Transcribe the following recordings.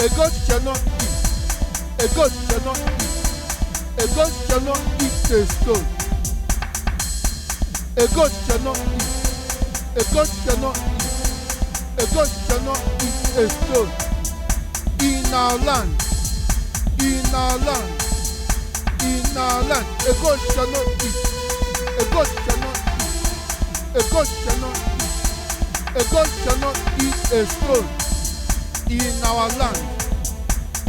A goat shall not eat. A goat shall not eat. A goat shall not eat a stone. A goat shall not eat. A goat shall not eat. A goat shall not eat a stone. In our land, in our land, in our land, a goat shall not eat. A goat shall not eat. A goat shall not eat. A goat shall not eat a stone. In our land,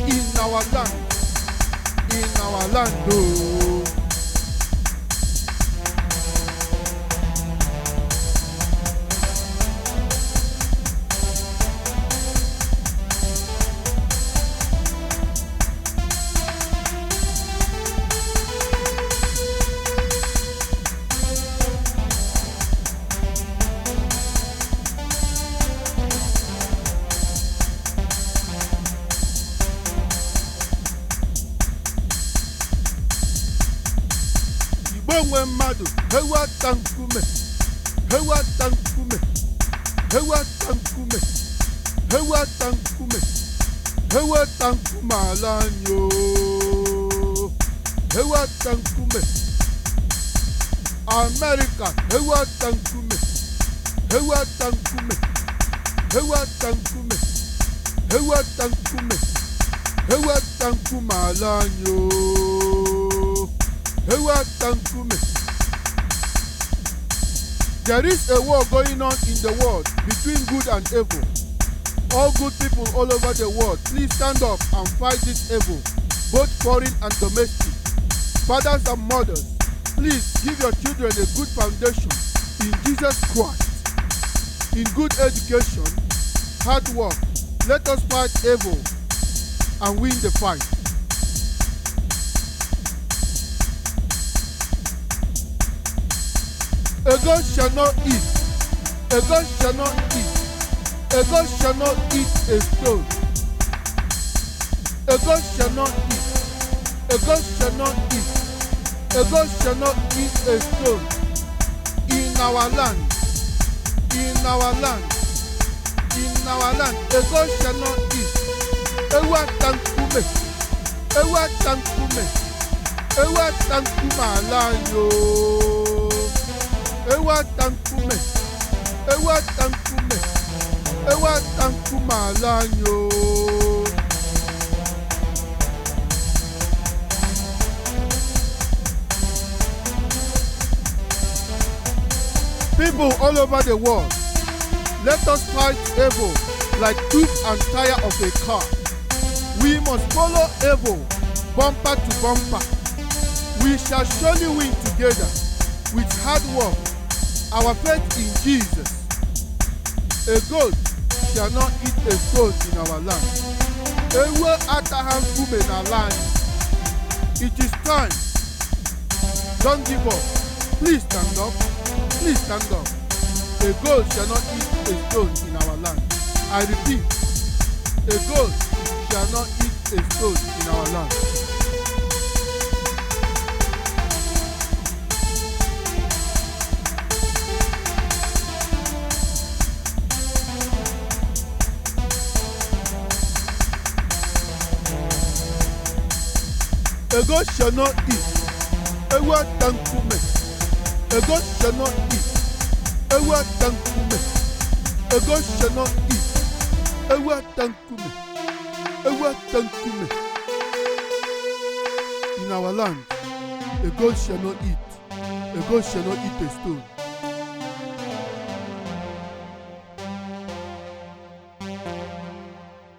in our land, in our land, oh. Igbo mmadụ Ewu Ataa Nkume, Ewu Ataa Nkume, Ewu Ataa Nkume, Ewu Ataa Nkume, Ewu Ataa Nkume ala anyị o. Ewu Ataa Nkume, America, Ewu Ataa Nkume, Ewu Ataa Nkume, Ewu Ataa Nkume, Ewu Ataa Nkume, Ewu Ataa Nkume ala anyị o. Ewu Ataa Nkume. There is a war going on in the world between good and evil. All good people all over the world, please stand up and fight this evil, both foreign and domestic. Fathers and mothers, please give your children a good foundation in Jesus Christ. In good education, hard work, let us fight evil and win the fight. A goat shall not eat. A goat shall not eat. A goat shall not eat a stone. A goat shall not eat. A goat shall not eat. A goat shall not eat a stone. In our land. In our land. In our land. A goat shall not eat. Ewu Ataa Nkume. Ewu Ataa Nkume. Ewu Ataa Nkume ala anyị o. Ewu Ataa Nkume, Ewu Ataa Nkume, Ewu Ataa Nkume ala anyị o. People all over the world, let us fight evil like tooth and tire of a car. We must follow evil bumper to bumper. We shall surely win together with hard work. Our faith in Jesus. A goat shall not eat a stone in our land. Ewu Ataa Nkume na land. It is time. Don't give up. Please stand up. Please stand up. A goat shall not eat a stone in our land. I repeat, a goat shall not eat a stone in our land. A goat shall not eat. Ewu Ataa Nkume. A goat shall not eat. Ewu Ataa Nkume. A goat shall not eat. Ewu Ataa Nkume. Ewu Ataa Nkume. In our land, a goat shall not eat. A goat shall not eat a stone.